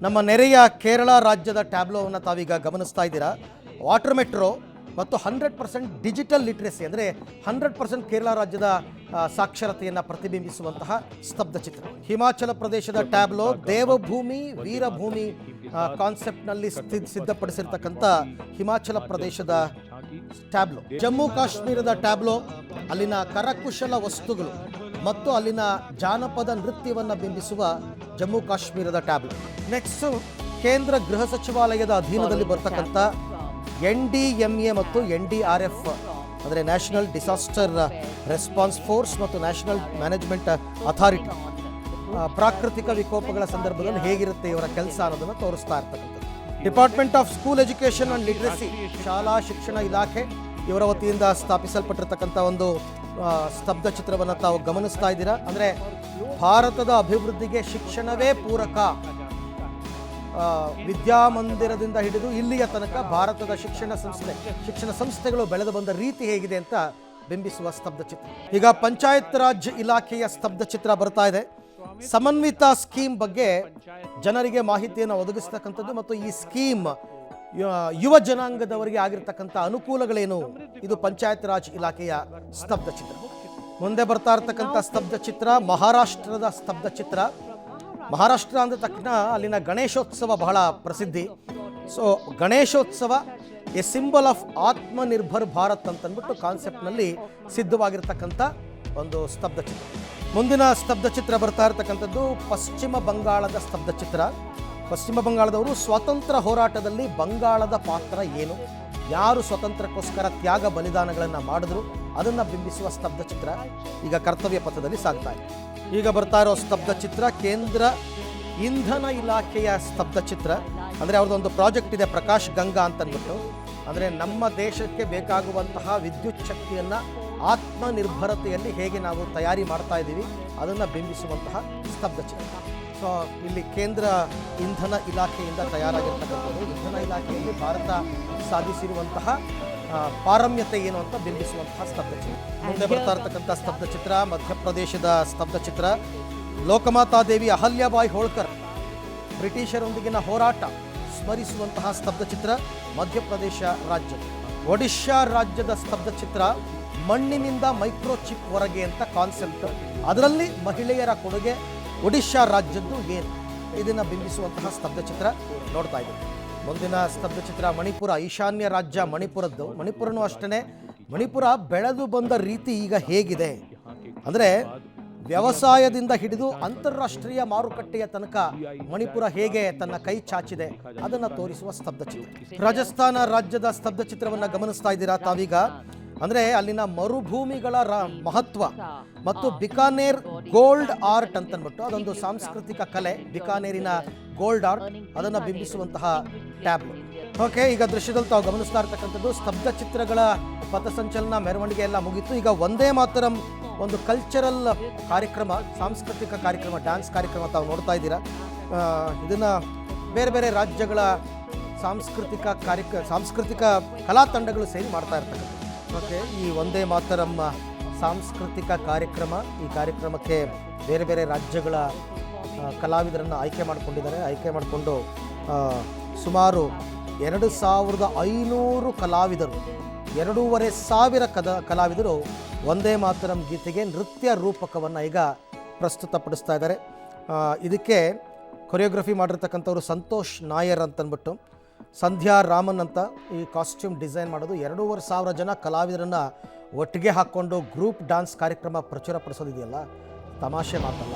ನಮ್ಮ ನೆರೆಯ ಕೇರಳ ರಾಜ್ಯದ ಟ್ಯಾಬ್ಲೋವನ್ನು ತಾವೀಗ ಗಮನಿಸ್ತಾ ಇದ್ದೀರಾ. ವಾಟರ್ ಮೆಟ್ರೋ ಮತ್ತು 100% ಡಿಜಿಟಲ್ ಲಿಟ್ರಸಿ ಅಂದರೆ 100% ಕೇರಳ ರಾಜ್ಯದ ಸಾಕ್ಷರತೆಯನ್ನು ಪ್ರತಿಬಿಂಬಿಸುವಂತಹ ಸ್ತಬ್ಧ ಚಿತ್ರ. ಹಿಮಾಚಲ ಪ್ರದೇಶದ ಟ್ಯಾಬ್ಲೋ ದೇವಭೂಮಿ ವೀರಭೂಮಿ ಕಾನ್ಸೆಪ್ಟ್ನಲ್ಲಿ ಸಿದ್ಧಪಡಿಸಿರ್ತಕ್ಕಂಥ ಹಿಮಾಚಲ ಪ್ರದೇಶದ ಟ್ಯಾಬ್ಲೋ. ಜಮ್ಮು ಕಾಶ್ಮೀರದ ಟ್ಯಾಬ್ಲೋ ಅಲ್ಲಿನ ಕರಕುಶಲ ವಸ್ತುಗಳು ಮತ್ತು ಅಲ್ಲಿನ ಜಾನಪದ ನೃತ್ಯವನ್ನು ಬಿಂಬಿಸುವ ಜಮ್ಮು ಕಾಶ್ಮೀರದ ಟ್ಯಾಬ್ಲೋ. ನೆಕ್ಸ್ಟ್ ಕೇಂದ್ರ ಗೃಹ ಸಚಿವಾಲಯದ ಅಧೀನದಲ್ಲಿ ಬರ್ತಕ್ಕಂಥ NDMA ಮತ್ತು NDRF ಅಂದರೆ ನ್ಯಾಷನಲ್ ಡಿಸಾಸ್ಟರ್ ರೆಸ್ಪಾನ್ಸ್ ಫೋರ್ಸ್ ಮತ್ತು ನ್ಯಾಷನಲ್ ಮ್ಯಾನೇಜ್ಮೆಂಟ್ ಅಥಾರಿಟಿ ಪ್ರಾಕೃತಿಕ ವಿಕೋಪಗಳ ಸಂದರ್ಭದಲ್ಲಿ ಹೇಗಿರುತ್ತೆ ಇವರ ಕೆಲಸ ಅನ್ನೋದನ್ನು ತೋರಿಸ್ತಾ ಇರ್ತಕ್ಕಂಥದ್ದು. Department of school education and literacy ಶಾಲಾ ಶಿಕ್ಷಣ ಇಲಾಖೆ ಇವರ ವತಿಯಿಂದ ಸ್ಥಾಪಿಸಲ್ಪಟ್ಟಿರ್ತಕ್ಕಂಥ ಒಂದು ಸ್ತಬ್ಧ ಚಿತ್ರವನ್ನು ತಾವು ಗಮನಿಸ್ತಾ ಇದ್ದೀರಾ. ಅಂದರೆ ಭಾರತದ ಅಭಿವೃದ್ಧಿಗೆ ಶಿಕ್ಷಣವೇ ಪೂರಕ, ವಿದ್ಯಾಮಂದಿರದಿಂದ ಹಿಡಿದು ಇಲ್ಲಿಯ ತನಕ ಭಾರತದ ಶಿಕ್ಷಣ ಸಂಸ್ಥೆಗಳು ಬೆಳೆದು ಬಂದ ರೀತಿ ಹೇಗಿದೆ ಅಂತ ಬಿಂಬಿಸುವ ಸ್ತಬ್ಧ ಚಿತ್ರ. ಈಗ ಪಂಚಾಯತ್ ರಾಜ್ ಇಲಾಖೆಯ ಸ್ತಬ್ಧ ಚಿತ್ರ ಬರ್ತಾ ಇದೆ. ಸಮನ್ವಿತ ಸ್ಕೀಮ್ ಬಗ್ಗೆ ಜನರಿಗೆ ಮಾಹಿತಿಯನ್ನು ಒದಗಿಸ್ತಕ್ಕಂಥದ್ದು ಮತ್ತು ಈ ಸ್ಕೀಮ್ ಯುವ ಜನಾಂಗದವರಿಗೆ ಆಗಿರ್ತಕ್ಕಂಥ ಅನುಕೂಲಗಳೇನು, ಇದು ಪಂಚಾಯತ್ ರಾಜ್ ಇಲಾಖೆಯ ಸ್ತಬ್ಧ ಚಿತ್ರ. ಮುಂದೆ ಬರ್ತಾ ಇರ್ತಕ್ಕಂಥ ಸ್ತಬ್ಧ ಚಿತ್ರ ಮಹಾರಾಷ್ಟ್ರದ ಸ್ತಬ್ಧ ಚಿತ್ರ. ಮಹಾರಾಷ್ಟ್ರ ಅಂದ ತಕ್ಷಣ ಅಲ್ಲಿನ ಗಣೇಶೋತ್ಸವ ಬಹಳ ಪ್ರಸಿದ್ಧಿ. So Ganeshotsav a symbol of Atmanirbhar Bharat ಅಂತಂದ್ಬಿಟ್ಟು ಕಾನ್ಸೆಪ್ಟ್ನಲ್ಲಿ ಸಿದ್ಧವಾಗಿರ್ತಕ್ಕಂಥ ಒಂದು ಸ್ತಬ್ಧ ಚಿತ್ರ. ಮುಂದಿನ ಸ್ತಬ್ಧ ಚಿತ್ರ ಬರ್ತಾ ಇರತಕ್ಕಂಥದ್ದು ಪಶ್ಚಿಮ ಬಂಗಾಳದ ಸ್ತಬ್ಧ ಚಿತ್ರ. ಪಶ್ಚಿಮ ಬಂಗಾಳದವರು ಸ್ವಾತಂತ್ರ್ಯ ಹೋರಾಟದಲ್ಲಿ ಬಂಗಾಳದ ಪಾತ್ರ ಏನು, ಯಾರು ಸ್ವಾತಂತ್ರ್ಯಕ್ಕೋಸ್ಕರ ತ್ಯಾಗ ಬಲಿದಾನಗಳನ್ನು ಮಾಡಿದ್ರು ಅದನ್ನು ಬಿಂಬಿಸುವ ಸ್ತಬ್ಧ ಚಿತ್ರ ಈಗ ಕರ್ತವ್ಯ ಪಥದಲ್ಲಿ ಸಾಗ್ತಾ ಇದೆ. ಈಗ ಬರ್ತಾ ಇರೋ ಸ್ತಬ್ಧ ಚಿತ್ರ ಕೇಂದ್ರ ಇಂಧನ ಇಲಾಖೆಯ ಸ್ತಬ್ಧ ಚಿತ್ರ. ಅಂದರೆ ಅವ್ರದ್ದೊಂದು ಪ್ರಾಜೆಕ್ಟ್ ಇದೆ ಪ್ರಕಾಶ್ ಗಂಗಾ ಅಂತಂದ್ಬಿಟ್ಟು. ಅಂದರೆ ನಮ್ಮ ದೇಶಕ್ಕೆ ಬೇಕಾಗುವಂತಹ ವಿದ್ಯುತ್ ಶಕ್ತಿಯನ್ನು ಆತ್ಮನಿರ್ಭರತೆಯಲ್ಲಿ ಹೇಗೆ ನಾವು ತಯಾರಿ ಮಾಡ್ತಾ ಇದ್ದೀವಿ ಅದನ್ನು ಬಿಂಬಿಸುವಂತಹ ಸ್ತಬ್ಧ ಚಿತ್ರ. ಸೊ ಇಲ್ಲಿ ಕೇಂದ್ರ ಇಂಧನ ಇಲಾಖೆಯಿಂದ ತಯಾರಾಗಿರ್ತಕ್ಕಂಥದ್ದು ಇಂಧನ ಇಲಾಖೆಯಲ್ಲಿ ಭಾರತ ಸಾಧಿಸಿರುವಂತಹ ಪಾರಮ್ಯತೆ ಏನು ಅಂತ ಬಿಂಬಿಸುವಂತಹ ಸ್ತಬ್ಧ ಚಿತ್ರ. ಮುಂದೆ ಬರ್ತಾ ಇರ್ತಕ್ಕಂಥ ಸ್ತಬ್ಧ ಚಿತ್ರ ಮಧ್ಯಪ್ರದೇಶದ ಸ್ತಬ್ಧ ಚಿತ್ರ. ಲೋಕಮಾತಾದೇವಿ ಅಹಲ್ಯಾಬಾಯಿ ಹೋಳ್ಕರ್ ಬ್ರಿಟಿಷರೊಂದಿಗಿನ ಹೋರಾಟ ಸ್ಮರಿಸುವಂತಹ ಸ್ತಬ್ಧ ಚಿತ್ರ ಮಧ್ಯಪ್ರದೇಶ ರಾಜ್ಯ. ಒಡಿಶಾ ರಾಜ್ಯದ ಸ್ತಬ್ಧ ಚಿತ್ರ ಮಣ್ಣಿನಿಂದ ಮೈಕ್ರೋಚಿಪ್ ಹೊರಗೆ ಅಂತ ಕಾನ್ಸೆಪ್ಟ್, ಅದರಲ್ಲಿ ಮಹಿಳೆಯರ ಕೊಡುಗೆ ಒಡಿಶಾ ರಾಜ್ಯದ್ದು ಏನು, ಇದನ್ನು ಬಿಂಬಿಸುವಂತಹ ಸ್ತಬ್ಧ ಚಿತ್ರ ನೋಡ್ತಾ ಇದ್ದೀವಿ. ಮುಂದಿನ ಸ್ತಬ್ಧ ಚಿತ್ರ ಮಣಿಪುರ, ಈಶಾನ್ಯ ರಾಜ್ಯ ಮಣಿಪುರದ್ದು. ಮಣಿಪುರನೂ ಅಷ್ಟೇ, ಮಣಿಪುರ ಬೆಳೆದು ಬಂದ ರೀತಿ ಈಗ ಹೇಗಿದೆ ಅಂದರೆ ವ್ಯವಸಾಯದಿಂದ ಹಿಡಿದು ಅಂತಾರಾಷ್ಟ್ರೀಯ ಮಾರುಕಟ್ಟೆಯ ತನಕ ಮಣಿಪುರ ಹೇಗೆ ತನ್ನ ಕೈ ಚಾಚಿದೆ ಅದನ್ನು ತೋರಿಸುವ ಸ್ತಬ್ಧ ಚಿತ್ರ. ರಾಜಸ್ಥಾನ ರಾಜ್ಯದ ಸ್ತಬ್ಧ ಚಿತ್ರವನ್ನು ಗಮನಿಸ್ತಾ ಇದ್ದೀರಾ ತಾವೀಗ. ಅಂದರೆ ಅಲ್ಲಿನ ಮರುಭೂಮಿಗಳ ಮಹತ್ವ ಮತ್ತು ಬಿಕಾನೇರ್ ಗೋಲ್ಡ್ ಆರ್ಟ್ ಅಂತನ್ಬಿಟ್ಟು ಅದೊಂದು ಸಾಂಸ್ಕೃತಿಕ ಕಲೆ, ಬಿಕಾನೇರಿನ ಗೋಲ್ಡ್ ಆರ್ಟ್ ಅದನ್ನು ಬಿಂಬಿಸುವಂತಹ ಟ್ಯಾಬ್ಲೋ. ಓಕೆ, ಈಗ ದೃಶ್ಯದಲ್ಲಿ ತಾವು ಗಮನಿಸ್ತಾ ಇರ್ತಕ್ಕಂಥದ್ದು ಸ್ತಬ್ಧ ಚಿತ್ರಗಳ ಪಥಸಂಚಲನ ಮೆರವಣಿಗೆ ಎಲ್ಲ ಮುಗಿತು. ಈಗ ಒಂದೇ ಮಾತರಂ ಒಂದು ಕಲ್ಚರಲ್ ಕಾರ್ಯಕ್ರಮ, ಸಾಂಸ್ಕೃತಿಕ ಕಾರ್ಯಕ್ರಮ, ಡ್ಯಾನ್ಸ್ ಕಾರ್ಯಕ್ರಮ ತಾವು ನೋಡ್ತಾ ಇದ್ದೀರಾ. ಇದನ್ನು ಬೇರೆ ಬೇರೆ ರಾಜ್ಯಗಳ ಸಾಂಸ್ಕೃತಿಕ ಕಲಾ ತಂಡಗಳು ಸೇರಿ ಮಾಡ್ತಾ ಇರ್ತಕ್ಕಂಥದ್ದು. ಓಕೆ, ಈ ಒಂದೇ ಮಾತರಂ ಸಾಂಸ್ಕೃತಿಕ ಕಾರ್ಯಕ್ರಮ, ಈ ಕಾರ್ಯಕ್ರಮಕ್ಕೆ ಬೇರೆ ಬೇರೆ ರಾಜ್ಯಗಳ ಕಲಾವಿದರನ್ನು ಆಯ್ಕೆ ಮಾಡಿಕೊಂಡಿದ್ದಾರೆ. ಆಯ್ಕೆ ಮಾಡಿಕೊಂಡು ಸುಮಾರು 2500 ಕಲಾವಿದರು, 2500 ಕಲಾವಿದರು ಒಂದೇ ಮಾತರಂ ಗೀತೆಗೆ ನೃತ್ಯ ರೂಪಕವನ್ನು ಈಗ ಪ್ರಸ್ತುತಪಡಿಸ್ತಾ ಇದ್ದಾರೆ. ಇದಕ್ಕೆ ಕೊರಿಯೋಗ್ರಫಿ ಮಾಡಿರ್ತಕ್ಕಂಥವ್ರು ಸಂತೋಷ್ ನಾಯರ್ ಅಂತಂದ್ಬಿಟ್ಟು, ಸಂಧ್ಯಾ ರಾಮನ್ ಅಂತ ಈ ಕಾಸ್ಟ್ಯೂಮ್ ಡಿಸೈನ್ ಮಾಡೋದು. 2500 ಜನ ಕಲಾವಿದರನ್ನು ಒಟ್ಟಿಗೆ ಹಾಕ್ಕೊಂಡು ಗ್ರೂಪ್ ಡ್ಯಾನ್ಸ್ ಕಾರ್ಯಕ್ರಮ ಪ್ರಚುರಪಡಿಸೋದಿದೆಯಲ್ಲ, ತಮಾಷೆ ಮಾತಲ್ಲ.